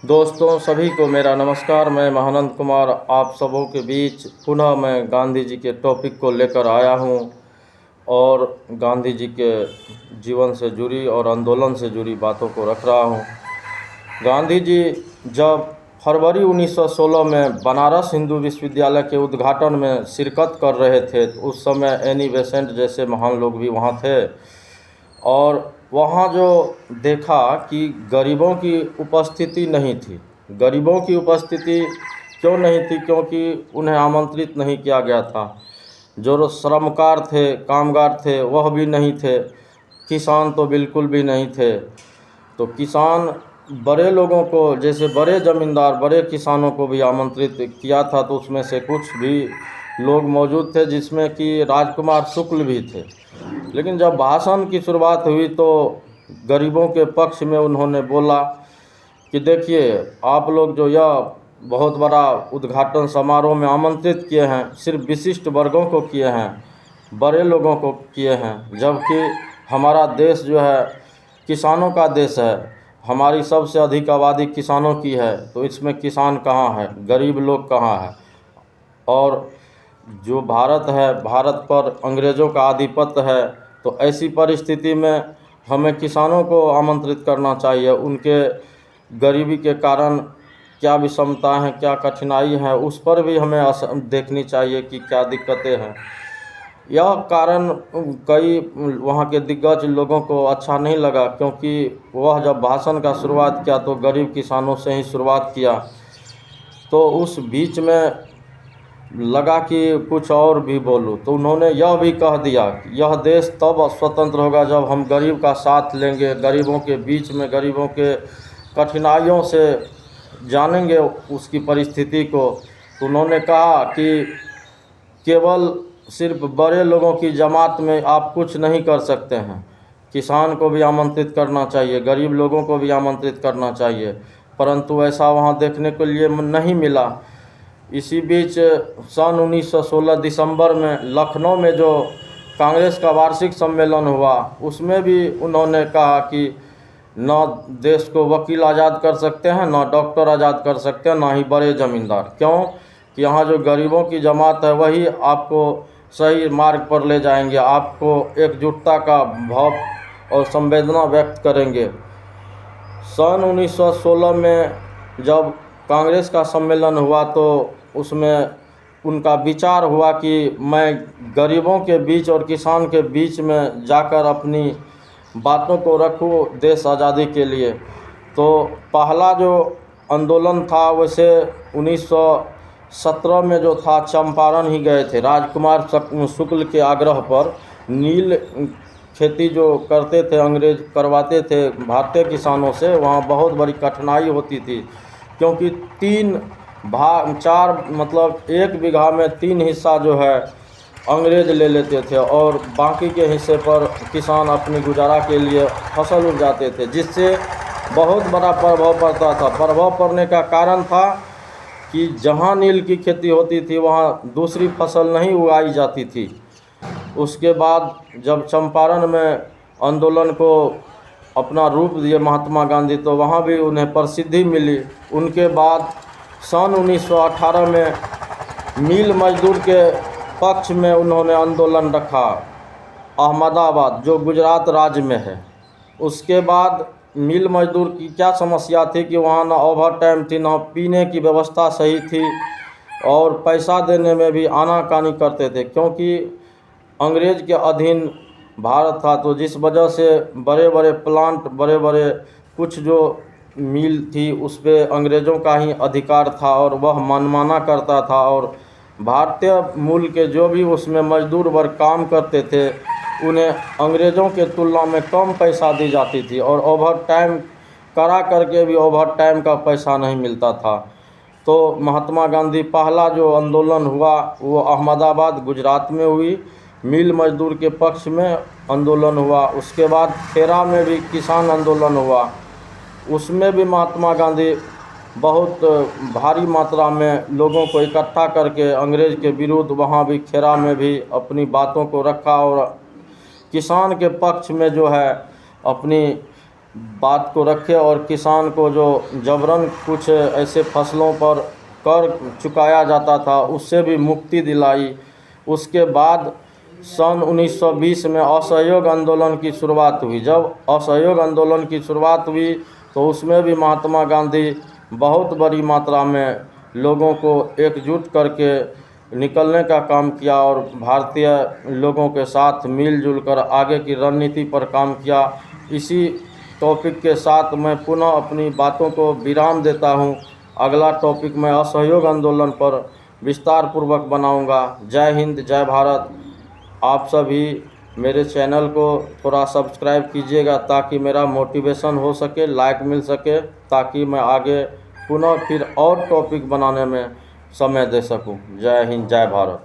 दोस्तों सभी को मेरा नमस्कार। मैं महानंद कुमार आप सबों के बीच पुनः मैं गांधी जी के टॉपिक को लेकर आया हूं और गांधी जी के जीवन से जुड़ी और आंदोलन से जुड़ी बातों को रख रहा हूं। गांधी जी जब फरवरी 1916 में बनारस हिंदू विश्वविद्यालय के उद्घाटन में शिरकत कर रहे थे, उस समय एनी बेसेंट जैसे महान लोग भी वहाँ थे और वहाँ जो देखा कि गरीबों की उपस्थिति नहीं थी। गरीबों की उपस्थिति क्यों नहीं थी? क्योंकि उन्हें आमंत्रित नहीं किया गया था। जो श्रमकार थे, कामगार थे, वह भी नहीं थे। किसान तो बिल्कुल भी नहीं थे। तो किसान बड़े लोगों को, जैसे बड़े ज़मींदार, बड़े किसानों को भी आमंत्रित किया था, तो उसमें से कुछ भी लोग मौजूद थे जिसमें कि राजकुमार शुक्ल भी थे। लेकिन जब भाषण की शुरुआत हुई तो गरीबों के पक्ष में उन्होंने बोला कि देखिए, आप लोग जो यह बहुत बड़ा उद्घाटन समारोह में आमंत्रित किए हैं, सिर्फ विशिष्ट वर्गों को किए हैं, बड़े लोगों को किए हैं, जबकि हमारा देश जो है किसानों का देश है। हमारी सबसे अधिक आबादी किसानों की है, तो इसमें किसान कहाँ है, गरीब लोग कहाँ है? और जो भारत है, भारत पर अंग्रेज़ों का आधिपत्य है, तो ऐसी परिस्थिति में हमें किसानों को आमंत्रित करना चाहिए। उनके गरीबी के कारण क्या विषमता हैं, क्या कठिनाई है, उस पर भी हमें देखनी चाहिए कि क्या दिक्कतें हैं। यह कारण कई वहाँ के दिग्गज लोगों को अच्छा नहीं लगा, क्योंकि वह जब भाषण का शुरुआत किया तो गरीब किसानों से ही शुरुआत किया। तो उस बीच में लगा कि कुछ और भी बोलूं, तो उन्होंने यह भी कह दिया कि यह देश तब स्वतंत्र होगा जब हम गरीब का साथ लेंगे, गरीबों के बीच में, गरीबों के कठिनाइयों से जानेंगे उसकी परिस्थिति को। तो उन्होंने कहा कि केवल सिर्फ बड़े लोगों की जमात में आप कुछ नहीं कर सकते हैं, किसान को भी आमंत्रित करना चाहिए, गरीब लोगों को भी आमंत्रित करना चाहिए। परंतु ऐसा वहाँ देखने के लिए नहीं मिला। इसी बीच सन 1916 दिसंबर में लखनऊ में जो कांग्रेस का वार्षिक सम्मेलन हुआ, उसमें भी उन्होंने कहा कि न देश को वकील आज़ाद कर सकते हैं, न डॉक्टर आज़ाद कर सकते हैं, ना ही बड़े ज़मींदार। क्यों? कि यहाँ जो गरीबों की जमात है वही आपको सही मार्ग पर ले जाएंगे, आपको एकजुटता का भाव और संवेदना व्यक्त करेंगे। सन 1916 में जब कांग्रेस का सम्मेलन हुआ तो उसमें उनका विचार हुआ कि मैं गरीबों के बीच और किसान के बीच में जाकर अपनी बातों को रखूं देश आज़ादी के लिए। तो पहला जो आंदोलन था वैसे 1917 में जो था, चंपारण ही गए थे। राजकुमार शुक्ल के आग्रह पर नील खेती जो करते थे, अंग्रेज करवाते थे भारतीय किसानों से, वहाँ बहुत बड़ी कठिनाई होती थी, क्योंकि 4 मतलब 1 बीघा में 3 हिस्सा जो है अंग्रेज ले लेते थे और बाकी के हिस्से पर किसान अपनी गुजारा के लिए फसल उगाते थे, जिससे बहुत बड़ा प्रभाव पड़ता था। प्रभाव पड़ने का कारण था कि जहाँ नील की खेती होती थी वहाँ दूसरी फसल नहीं उगाई जाती थी। उसके बाद जब चंपारण में आंदोलन को अपना रूप दिए महात्मा गांधी, तो वहाँ भी उन्हें प्रसिद्धि मिली। उनके बाद सन 1918 में मिल मजदूर के पक्ष में उन्होंने आंदोलन रखा, अहमदाबाद जो गुजरात राज्य में है। उसके बाद मिल मजदूर की क्या समस्या थी कि वहाँ ना ओवर टाइम थी, ना पीने की व्यवस्था सही थी, और पैसा देने में भी आनाकानी करते थे, क्योंकि अंग्रेज के अधीन भारत था। तो जिस वजह से बड़े बड़े प्लांट, बड़े बड़े कुछ जो मिल थी उस पर अंग्रेज़ों का ही अधिकार था और वह मनमाना करता था, और भारतीय मूल के जो भी उसमें मजदूर वर्ग काम करते थे उन्हें अंग्रेज़ों के तुलना में कम पैसा दी जाती थी, और ओवर टाइम करा करके भी ओवर टाइम का पैसा नहीं मिलता था। तो महात्मा गांधी पहला जो आंदोलन हुआ वो अहमदाबाद गुजरात में हुई, मिल मजदूर के पक्ष में आंदोलन हुआ। उसके बाद खेरा में भी किसान आंदोलन हुआ, उसमें भी महात्मा गांधी बहुत भारी मात्रा में लोगों को इकट्ठा करके अंग्रेज़ के विरुद्ध वहाँ भी खेरा में भी अपनी बातों को रखा और किसान के पक्ष में जो है अपनी बात को रखे और किसान को जो जबरन कुछ ऐसे फसलों पर कर चुकाया जाता था उससे भी मुक्ति दिलाई। उसके बाद सन 1920 में असहयोग आंदोलन की शुरुआत हुई। जब असहयोग आंदोलन की शुरुआत हुई तो उसमें भी महात्मा गांधी बहुत बड़ी मात्रा में लोगों को एकजुट करके निकलने का काम किया और भारतीय लोगों के साथ मिलजुल कर आगे की रणनीति पर काम किया। इसी टॉपिक के साथ मैं पुनः अपनी बातों को विराम देता हूं। अगला टॉपिक मैं असहयोग आंदोलन पर विस्तार पूर्वक बनाऊंगा। जय हिंद, जय भारत। आप सभी मेरे चैनल को थोड़ा सब्सक्राइब कीजिएगा ताकि मेरा मोटिवेशन हो सके, लाइक मिल सके, ताकि मैं आगे पुनः फिर और टॉपिक बनाने में समय दे सकूं। जय हिंद, जय भारत।